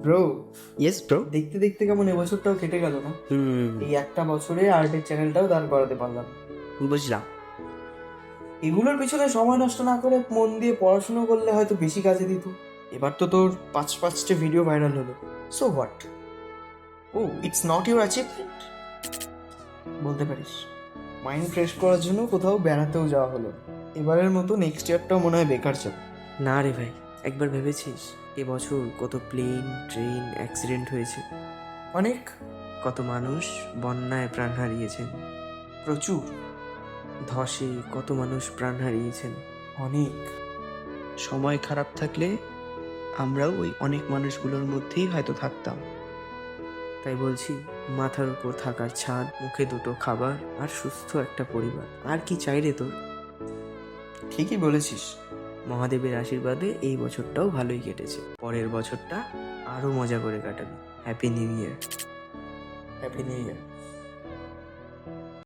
Bro, yes bro. দেখতে দেখতে কেমন এবছরটাও কেটে গেল না? এই একটা বছরে আর্টের চ্যানেলটাও দাঁড় করাতে পারলাম। বুঝলাম। এগুলোর পিছনে সময় নষ্ট না করে মন দিয়ে পড়াশুনো করলে হয়তো বেশি কাজে দিত। এবার তো তোর পাঁচটা ভিডিও ভাইরাল হলো, সো হোয়াট? ও, ইটস নট ইউর অ্যাচিভমেন্ট বলতে পারিস। মাইন্ড ফ্রেশ করার জন্য কোথাও বেড়াতেও যাওয়া হলো। এবারের মতো নেক্সট ইয়ারটাও মনে হয় বেকার যাবে। না রে ভাই, একবার ভেবেছিস এবছর কত প্লেন ট্রেন অ্যাক্সিডেন্ট হয়েছে? অনেক, কত মানুষ বন্যায় প্রাণ হারিয়েছেন? প্রচুর, ধসে কত মানুষ প্রাণ হারিয়েছেন? অনেক। সময় খারাপ থাকলে আমরাও ওই অনেক মানুষগুলোর মধ্যেই হয়তো থাকতাম। তাই বলছি, মাথার উপর থাকার ছাদ, মুখে দুটো খাবার আর সুস্থ একটা পরিবার, আর কি চাই রে তোর? ঠিকই বলেছিস। মহাদেবের আশীর্বাদে এই বছরটাও ভালোই কেটেছে। পরের বছরটা আরো মজা করে কাটাবি। Happy new year. Happy new ইয়ার।